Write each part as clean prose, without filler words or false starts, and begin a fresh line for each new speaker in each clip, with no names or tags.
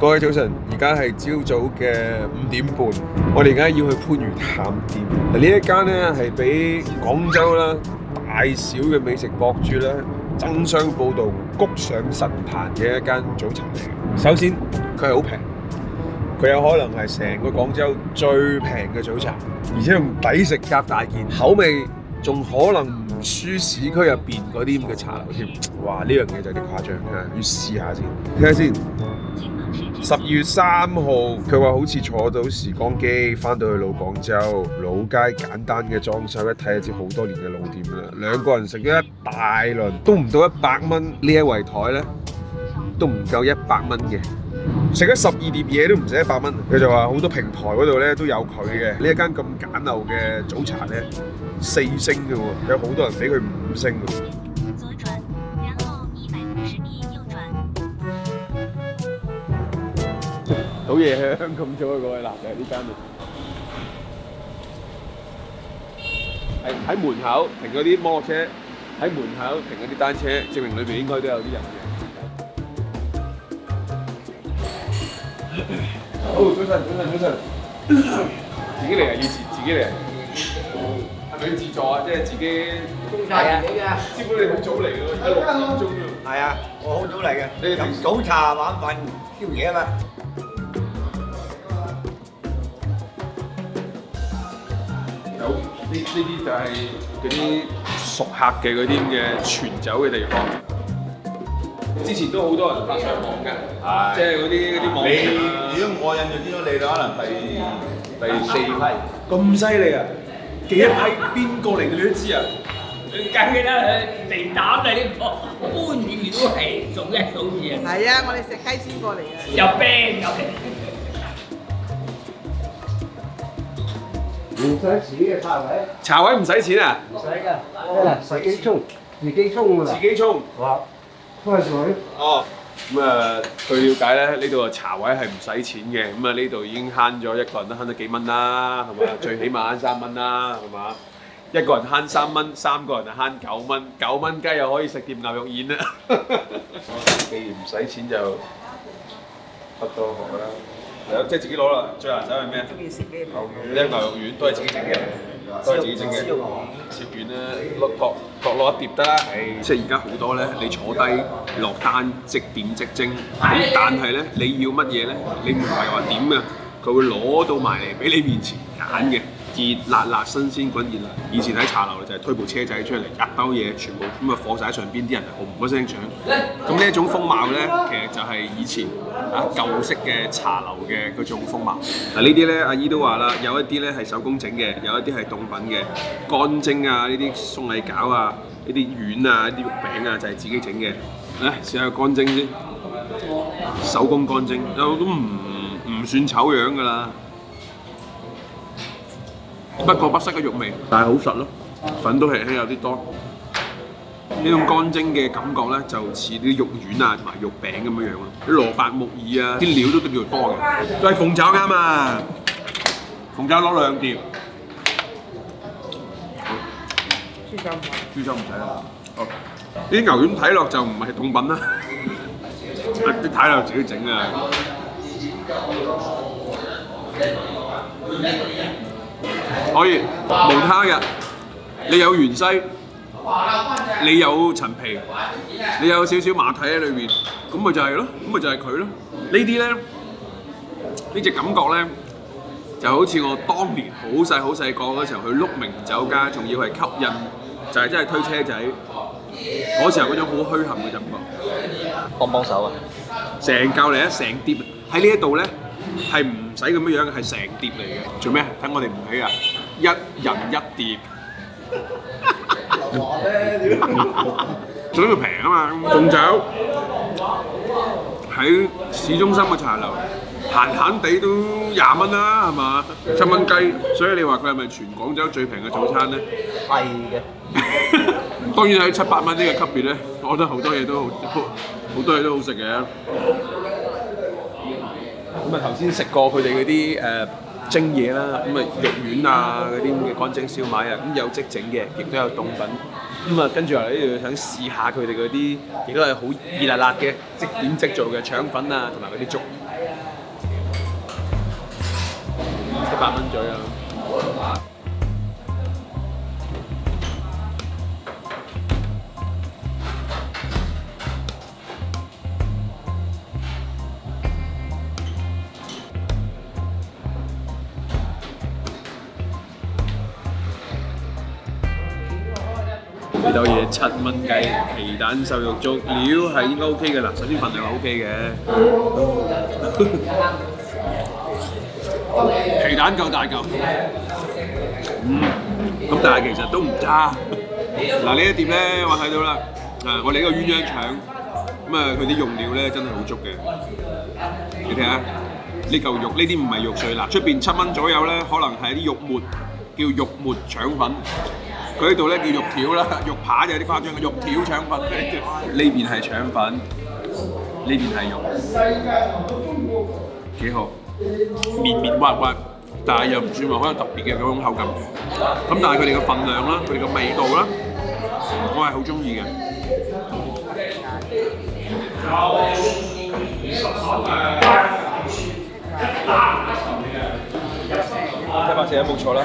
各位早晨，而家係朝早嘅5點半，我哋而家要去番禺探店。嗱，呢一間咧係俾廣州啦大小嘅美食博主啦爭相報道、谷上神壇嘅一間早茶嚟嘅。首先，佢係好平，佢有可能係成個廣州最平嘅早茶，而且仲抵食夾大件，口味仲可能唔輸市區入邊嗰啲咁嘅茶樓添。哇！呢樣嘢就有啲誇張啊，要試下先，睇下先。12月3號，佢話好似坐到時光機，翻到去老廣州老街，簡單嘅裝修，一睇就知好多年嘅老店啦。2個人食咗一大輪，都唔到100蚊。呢一圍台呢，都唔夠100蚊嘅。食咗12碟嘢都唔使100蚊。佢就話好多平台嗰度呢都有佢嘅。呢一間咁簡陋嘅早茶呢，4星嘅喎，有好多人俾佢5星嘅。好夜香咁早去過去啦，就係呢間度。喺門口停嗰啲摩托車，喺門口停嗰啲單車，證明裏邊應該都有啲人嘅。好，早晨。自己嚟啊？要自己嚟啊？係咪要自助啊？即係自己。
係啊，
師傅你好早嚟㗎，而家6點鐘啫。
係啊，我好早嚟嘅。
你哋
飲早茶、晚飯、宵夜啊嘛。
呢啲就係嗰啲熟客嘅嗰啲咁嘅傳酒嘅地方。之前都好多人發上網㗎，即係嗰啲網頁啊。
如果我印象之中，你可能第4批。
咁犀利啊！幾多批？邊個嚟嘅你都知啊？
梗係啦，地膽啊呢個，番禺都係數一數二啊！
係啊，我哋食雞先過嚟嘅。
有冰有嚟。
唔使錢嘅茶位，
茶位唔使錢啊？
唔使㗎，自己沖㗎啦。
自己沖。
哇，開水。
哦，咁啊，據了解咧，呢度啊茶位係唔使錢嘅，咁啊呢度已經慳咗一個人都慳咗幾蚊啦，係嘛？最起碼慳3蚊啦，係嘛？一個人慳3蚊，3個人就慳9蚊，9蚊雞又可以食碟牛肉燕啦。既然唔使錢就不多學啦。係啊，即係自己攞啦。最難手係咩？
中意食嘅
牛丸咧，牛肉丸都係自己整嘅，都係自己整嘅。切完咧，各攞一碟得啦。即係而家好多咧，你坐低落單即點即蒸。咁但係咧，你要乜嘢咧？你唔係話點嘅，佢會攞到埋嚟俾你面前揀嘅。熱辣辣、新鮮滾熱辣。以前喺茶樓就係推部車仔出嚟，一兜嘢全部咁啊放晒喺上邊，啲人係轟嗰聲搶。咁呢一種風貌咧，其實就係以前舊式嘅茶樓嘅嗰種風貌。嗱呢啲咧，阿姨都話啦，有一啲咧係手工整嘅，有一啲係凍品嘅，乾蒸啊，呢啲鬆藝餃啊，呢啲丸啊，呢啲肉餅啊，就係自己整嘅。嚟試下乾蒸先，手工乾蒸，都唔算醜樣㗎啦。不過不失嘅肉味，但係好實咯，粉都係輕有啲多。呢種乾蒸嘅感覺咧，就似啲肉丸啊同埋肉餅咁樣樣咯。啲蘿蔔木耳啊，啲料都比較多嘅。都係鳳爪啱啊！鳳爪攞2碟。豬手唔使啦。哦，呢啲牛丸睇落就唔係凍品啦，啲睇落自己整啊。可以無他嘅，你有芫茜，你有陳皮，你有少少馬蹄喺裏邊，咁咪就係咯，咁咪就係佢咯。呢啲咧，呢隻感覺咧，就好似我當年好細個嗰時候去鹿鳴酒家，仲要係吸引，就係真係推車仔，嗰時候嗰種好虛冚嘅感覺。
幫手啊！
成嚿嚟啊，成碟喺呢一度咧。係唔使咁樣樣，係成碟嚟嘅。做咩？睇我哋唔起啊！一人一碟，仲要平啊嘛！仲有喺市中心嘅茶樓，閒地都20蚊啦，係嘛？7蚊雞，所以你話佢係咪全廣州最平嘅早餐咧？
係嘅。
當然喺7、8蚊呢個級別咧，我覺得好多嘢都好食嘅。咁啊頭先食過佢哋嗰啲蒸嘢啦，咁啊肉丸啊嗰啲咁嘅乾蒸燒賣啊，咁有即整嘅，亦都有凍品。咁啊，跟住落嚟呢度想試下佢哋嗰啲，亦都係好熱辣辣嘅即點即做嘅腸粉啊，同埋嗰啲粥，100蚊左右。呢兜嘢7蚊雞，皮蛋瘦肉粥，料係應該 OK 嘅啦。首先份量係 OK 嘅，皮蛋夠大嚿，咁但係其實都唔差。嗱呢一碟咧，我睇到啦，我哋呢個鴛鴦腸，咁啊佢啲用料咧真係好足嘅。你睇下呢嚿肉，呢啲唔係肉碎，嗱出邊7蚊左右咧，可能係啲肉末，叫肉末腸粉。佢呢度咧叫肉條啦，肉扒就有啲誇張嘅肉條腸粉。呢邊係腸粉，呢邊係肉，幾好，綿綿滑滑，但係又唔算話好有特別嘅嗰種口感。咁但係佢哋嘅份量啦，佢哋嘅味道啦，我係好中意嘅。740冇錯啦。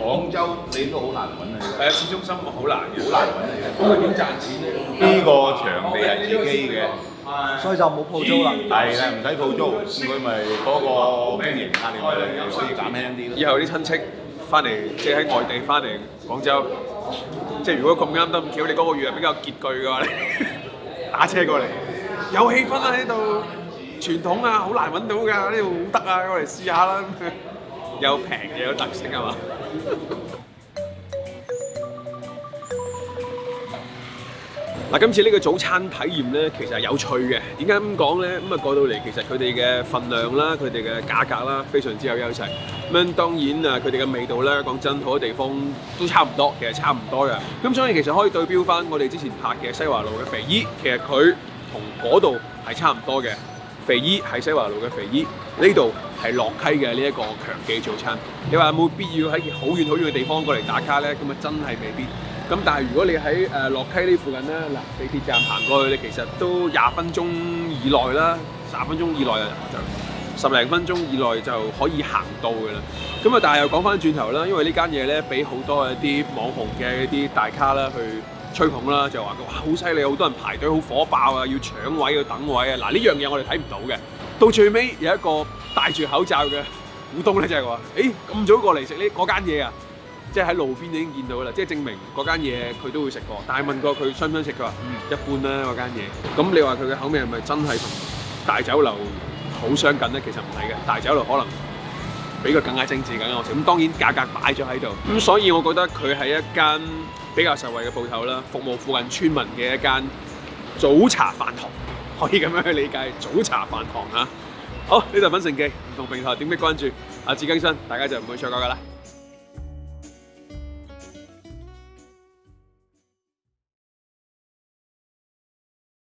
廣州你都好難揾啊！
係啊，市中心好難嘅，
好難揾嚟嘅。
咁佢點賺錢咧？
呢個場地係自己嘅，
所以就冇鋪租啦。
係啦，唔使鋪租，咁佢咪嗰個經營壓力咪可以減輕啲咯。
以後啲親戚翻嚟，即係喺外地翻嚟廣州，即係如果咁啱得咁巧，你嗰個月係比較拮據嘅話，你打車過嚟，有氣氛啊喺度，傳統啊好難揾到㗎，呢度好得啊，過嚟試下啦，又平又有特色係嘛？嗱，今次呢個早餐體驗咧，其實係有趣嘅。點解咁講咧？咁啊過到嚟，其實佢哋嘅份量啦，佢哋嘅價格啦，非常之有優勢。咁當然啊，佢哋嘅味道咧，講真，好多地方都差唔多，其實差唔多嘅。咁所以其實可以對標翻我哋之前拍嘅西華路嘅肥姨，其實佢同嗰度係差唔多嘅。肥姨係西華路嘅肥姨，呢度係樂溪嘅呢一個強記早餐。你話有冇必要喺好遠好遠嘅地方過嚟打卡咧？咁啊真係未必。咁但係如果你喺樂溪呢附近咧，嗱地鐵站行過去，你其實都20分鐘以內啦，30分鐘以內就10零分鐘以內就可以行到嘅啦。咁啊，但係又講翻轉頭啦，因為呢間嘢咧俾好多一啲網紅嘅一啲大咖啦去吹捧啦，就話哇好犀利，好多人排隊，好火爆啊，要搶位要等位啊。嗱呢樣嘢我哋睇唔到嘅，到最尾有一個戴住口罩嘅股東咧就係話：誒咁早過嚟食呢嗰間嘢啊！即係喺路邊已經見到啦，即係證明嗰間嘢佢都會食過。但係問過佢想唔想食，佢話一般啦嗰間嘢。咁你話佢嘅口味係咪真係同大酒樓好相近咧？其實唔係嘅，大酒樓可能比佢更加精緻、更加好食。咁當然價格擺咗喺度，咁所以我覺得佢係一間比較受惠嘅鋪頭啦，服務附近村民嘅一間早茶飯堂，可以咁樣去理解早茶飯堂啊。好，呢度品城記唔同平台點擊關注，下次更新大家就唔會錯過㗎啦。